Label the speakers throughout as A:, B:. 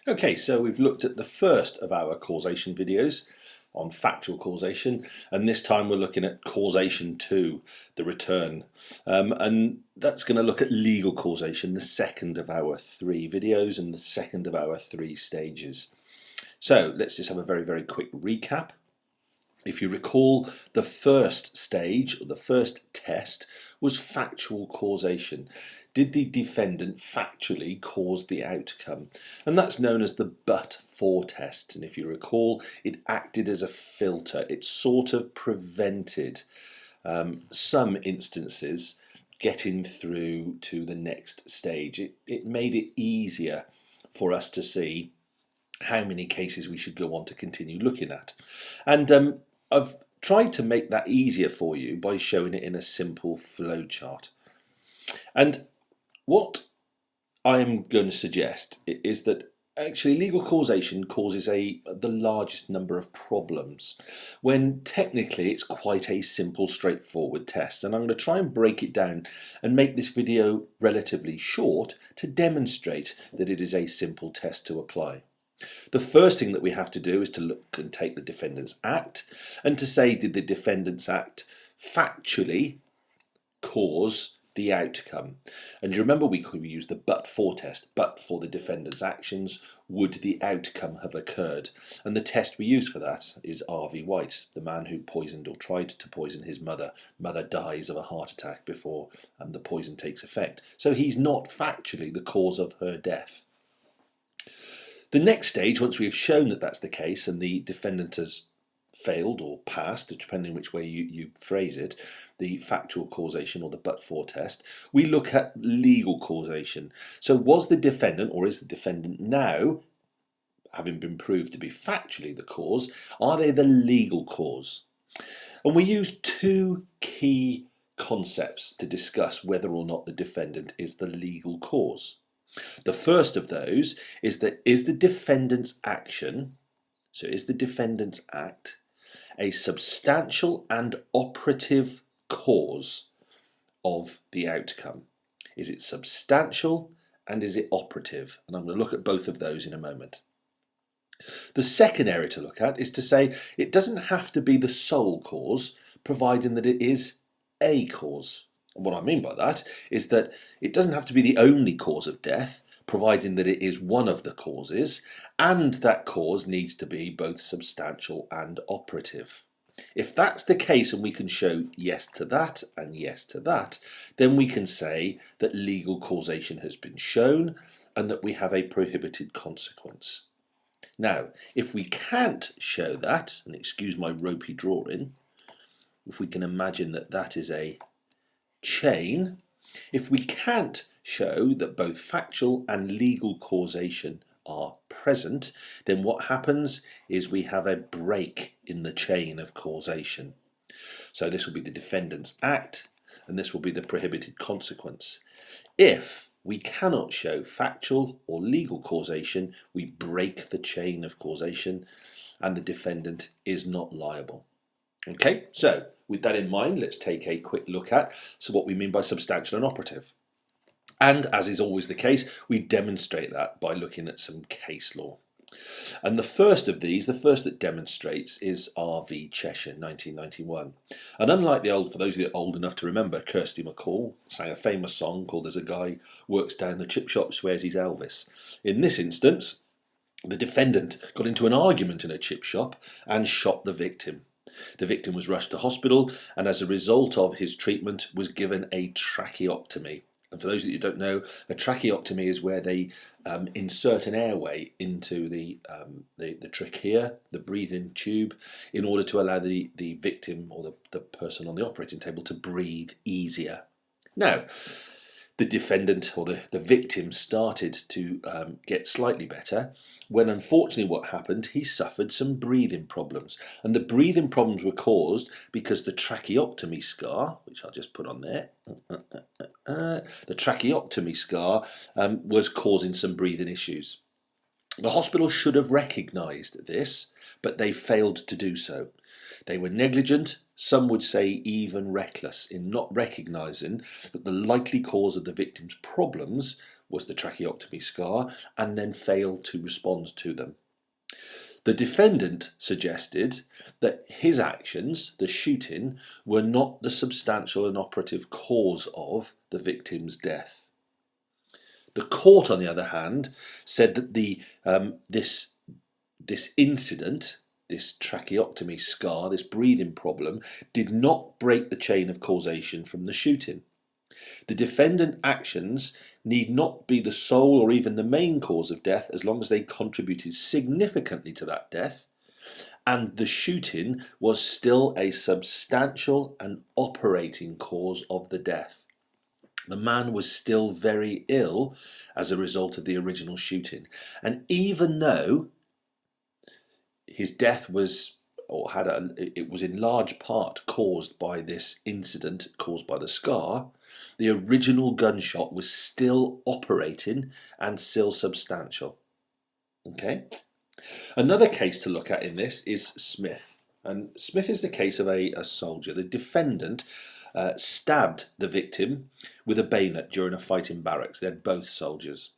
A: Okay, so we've looked at the first of our causation videos on factual causation, and this time we're looking at causation 2, the return. And that's going to look at legal causation, the second of our 3 videos and the second of our 3 stages. So let's just have a very quick recap. If you recall, the first stage, or the first test, was factual causation. Did the defendant factually cause the outcome? And that's known as the but-for test. And if you recall, it acted as a filter. It sort of prevented some instances getting through to the next stage. It made it easier for us to see how many cases we should go on to continue looking at. And I've tried to make that easier for you by showing it in a simple flow chart. And what I'm going to suggest is that actually legal causation causes the largest number of problems, when technically it's quite a simple, straightforward test. And I'm going to try and break it down and make this video relatively short to demonstrate that it is a simple test to apply. The first thing that we have to do is to look and take the defendant's act and to say, did the defendant's act factually cause the outcome? And you remember we used the but-for test. But for the defendant's actions, would the outcome have occurred? And the test we use for that is R.V. White, the man who poisoned or tried to poison his mother. Mother dies of a heart attack before the poison takes effect. So he's not factually the cause of her death. The next stage, once we've shown that that's the case and the defendant has failed or passed, depending which way you phrase it, the factual causation or the but-for test, we look at legal causation. So was the defendant, or is the defendant now, having been proved to be factually the cause, are they the legal cause? And we use 2 key concepts to discuss whether or not the defendant is the legal cause. The first of those is that is the defendant's action, so is the defendant's act, a substantial and operative cause of the outcome? Is it substantial and is it operative? And I'm going to look at both of those in a moment. The second area to look at is to say it doesn't have to be the sole cause, providing that it is a cause. And what I mean by that is that it doesn't have to be the only cause of death, providing that it is one of the causes, and that cause needs to be both substantial and operative. If that's the case and we can show yes to that and yes to that, then we can say that legal causation has been shown and that we have a prohibited consequence. Now, if we can't show that, and excuse my ropey drawing, if we can imagine that that is a chain, if we can't show that both factual and legal causation are present, then what happens is we have a break in the chain of causation. So this will be the defendant's act and this will be the prohibited consequence. If we cannot show factual or legal causation, we break the chain of causation and the defendant is not liable. Okay, so with that in mind, let's take a quick look at what we mean by substantial and operative. And as is always the case, we demonstrate that by looking at some case law. And the first of these, the first that demonstrates, is R.V. Cheshire, 1991. And unlike for those of you old enough to remember, Kirsty MacColl sang a famous song called "There's a Guy Works Down the Chip Shop, Swears He's Elvis." In this instance, the defendant got into an argument in a chip shop and shot the victim. The victim was rushed to hospital and as a result of his treatment was given a tracheotomy. And for those of you who don't know, a tracheotomy is where they insert an airway into the trachea, the breathing tube, in order to allow the victim or the person on the operating table to breathe easier. Now, the defendant or the victim started to get slightly better when unfortunately what happened, he suffered some breathing problems. And the breathing problems were caused because the tracheotomy scar, which I'll just put on there, the tracheotomy scar was causing some breathing issues. The hospital should have recognised this, but they failed to do so. They were negligent, some would say even reckless, in not recognising that the likely cause of the victim's problems was the tracheotomy scar and then failed to respond to them. The defendant suggested that his actions, the shooting, were not the substantial and operative cause of the victim's death. The court, on the other hand, said that this incident, this tracheotomy scar, this breathing problem, did not break the chain of causation from the shooting. The defendant actions need not be the sole or even the main cause of death as long as they contributed significantly to that death, and the shooting was still a substantial and operating cause of the death. The man was still very ill as a result of the original shooting, and even though his death was it was in large part caused by this incident, caused by the scar, the original gunshot was still operating and still substantial. Okay. Another case to look at in this is Smith. And Smith is the case of a soldier. The defendant stabbed the victim with a bayonet during a fight in barracks. They're both soldiers.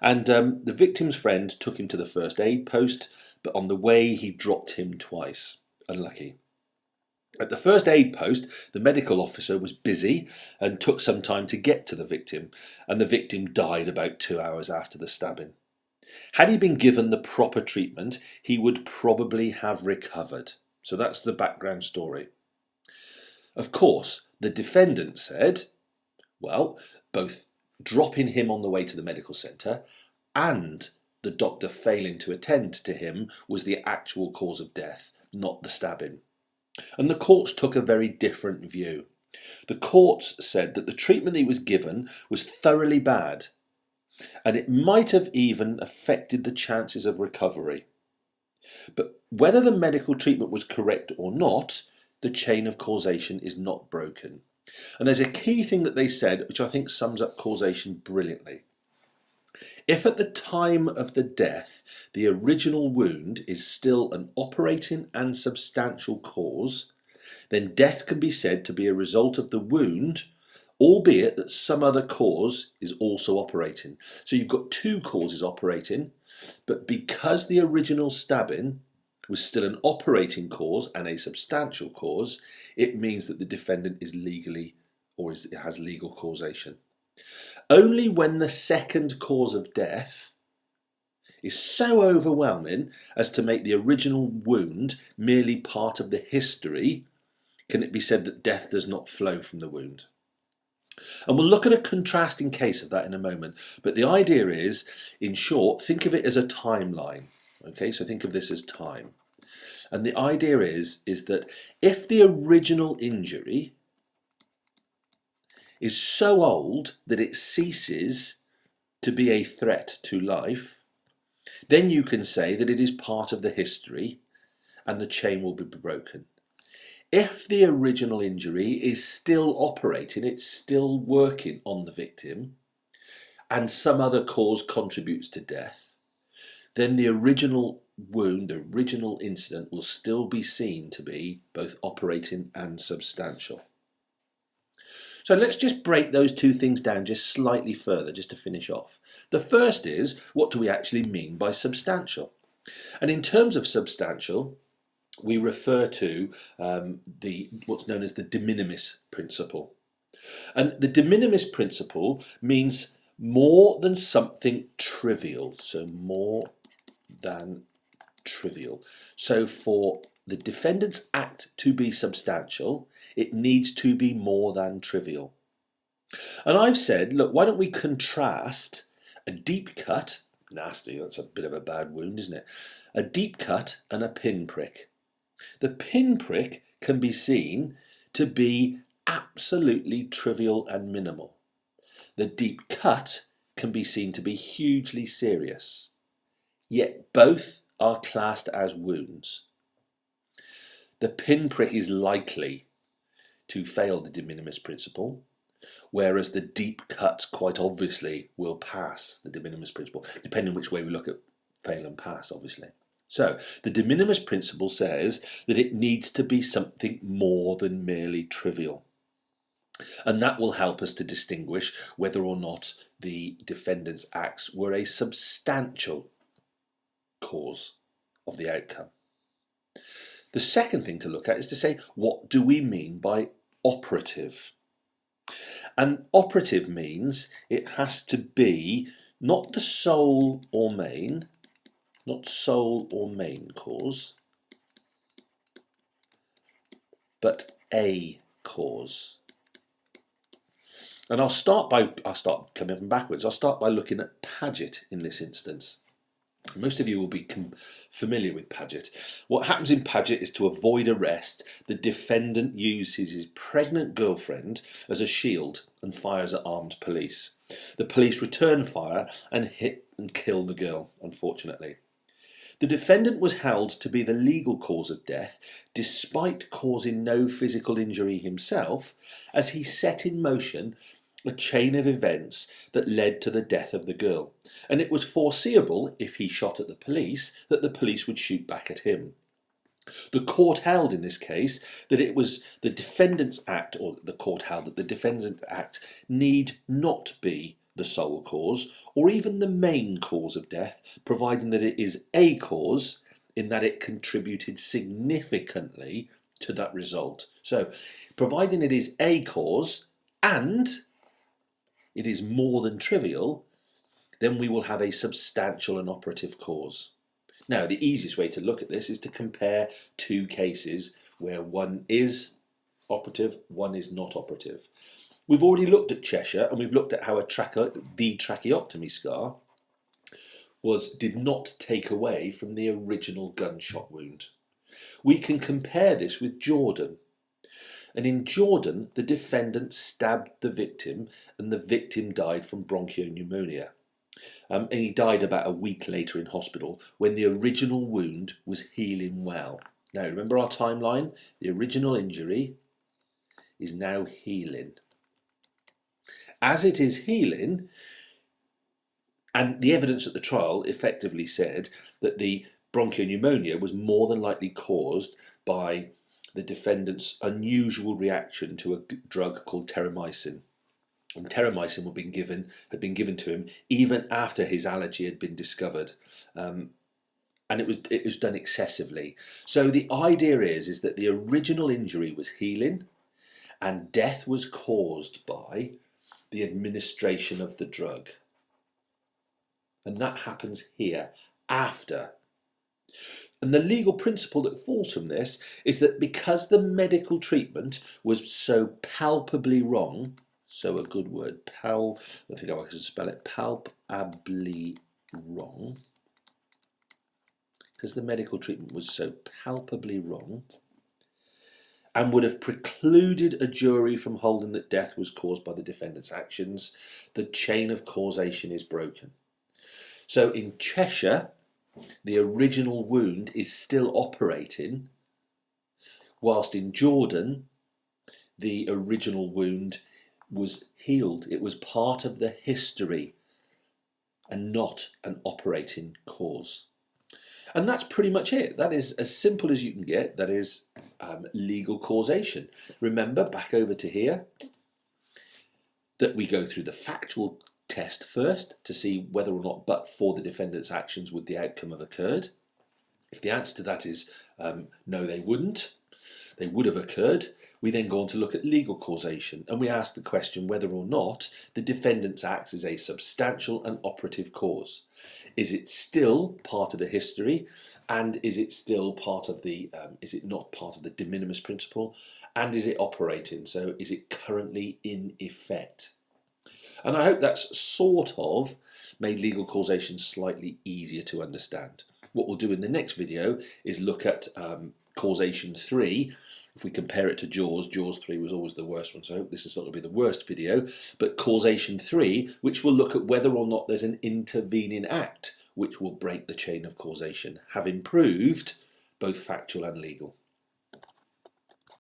A: And the victim's friend took him to the first aid post, but on the way he dropped him twice. Unlucky. At the first aid post, the medical officer was busy and took some time to get to the victim, and the victim died about 2 hours after the stabbing. Had he been given the proper treatment, he would probably have recovered. So that's the background story. Of course, the defendant said, well, both dropping him on the way to the medical centre and the doctor failing to attend to him was the actual cause of death, not the stabbing. And the courts took a very different view. The courts said that the treatment he was given was thoroughly bad, and it might have even affected the chances of recovery. But whether the medical treatment was correct or not, the chain of causation is not broken. And there's a key thing that they said, which I think sums up causation brilliantly. If at the time of the death the original wound is still an operating and substantial cause, then death can be said to be a result of the wound, albeit that some other cause is also operating. So you've got two causes operating, but because the original stabbing was still an operating cause and a substantial cause, it means that the defendant is legally or has legal causation. Only when the second cause of death is so overwhelming as to make the original wound merely part of the history can it be said that death does not flow from the wound. And we'll look at a contrasting case of that in a moment. But the idea is, in short, think of it as a timeline. Okay, so think of this as time. And the idea is that if the original injury is so old that it ceases to be a threat to life, then you can say that it is part of the history and the chain will be broken. If the original injury is still operating, it's still working on the victim, and some other cause contributes to death, then the original wound, the original incident will still be seen to be both operating and substantial. So let's just break those two things down just slightly further, just to finish off. The first is, what do we actually mean by substantial? And in terms of substantial, we refer to what's known as the de minimis principle. And the de minimis principle means more than something trivial. So more than trivial. So for the defendant's act to be substantial, it needs to be more than trivial. And I've said, look, why don't we contrast a deep cut, nasty, that's a bit of a bad wound, isn't it? A deep cut and a pinprick. The pinprick can be seen to be absolutely trivial and minimal. The deep cut can be seen to be hugely serious. Yet both are classed as wounds. The pinprick is likely to fail the de minimis principle, whereas the deep cut quite obviously will pass the de minimis principle, depending which way we look at fail and pass, obviously. So the de minimis principle says that it needs to be something more than merely trivial. And that will help us to distinguish whether or not the defendant's acts were a substantial cause of the outcome. The second thing to look at is to say, what do we mean by operative? And operative means it has to be not the sole or main, cause, but a cause. And I'll start coming from backwards. I'll start by looking at Paget in this instance. Most of you will be familiar with Paget. What happens in Paget is, to avoid arrest, the defendant uses his pregnant girlfriend as a shield and fires at armed police. The police return fire and hit and kill the girl, unfortunately. The defendant was held to be the legal cause of death, despite causing no physical injury himself, as he set in motion a chain of events that led to the death of the girl, and it was foreseeable, if he shot at the police, that the police would shoot back at him. The court held in this case that it was the defendant's act, or the court held that the defendant's act need not be the sole cause, or even the main cause of death, providing that it is a cause, in that it contributed significantly to that result. So, providing it is a cause, and it is more than trivial, then we will have a substantial and operative cause. Now, the easiest way to look at this is to compare two cases where one is operative, one is not operative. We've already looked at Cheshire, and we've looked at how the tracheotomy scar did not take away from the original gunshot wound. We can compare this with Jordan. And in Jordan, the defendant stabbed the victim, and the victim died from bronchopneumonia. And he died about a week later in hospital, when the original wound was healing well. Now, remember our timeline? The original injury is now healing. As it is healing, and the evidence at the trial effectively said that the bronchopneumonia was more than likely caused by the defendant's unusual reaction to a drug called terramycin. And terramycin had been given to him even after his allergy had been discovered. And it was done excessively. So the idea is that the original injury was healing, and death was caused by the administration of the drug. And that happens here after. And the legal principle that falls from this is that because the medical treatment was so palpably wrong, so a good word, I think I can spell it, palpably wrong, because the medical treatment was so palpably wrong and would have precluded a jury from holding that death was caused by the defendant's actions, the chain of causation is broken. So in Cheshire, the original wound is still operating, whilst in Jordan, the original wound was healed. It was part of the history and not an operating cause. And that's pretty much it. That is as simple as you can get. That is legal causation. Remember, back over to here, that we go through the factual test first to see whether or not, but for the defendant's actions, would the outcome have occurred. If the answer to that is no, they wouldn't, they would have occurred, we then go on to look at legal causation, and we ask the question whether or not the defendant's acts is a substantial and operative cause. Is it still part of the history, and is it still part of the, is it not part of the de minimis principle, and is it operating, so is it currently in effect? And I hope that's sort of made legal causation slightly easier to understand. What we'll do in the next video is look at causation 3. If we compare it to Jaws 3 was always the worst one, so I hope this is not going to be the worst video, but causation 3, which will look at whether or not there's an intervening act which will break the chain of causation, having proved both factual and legal.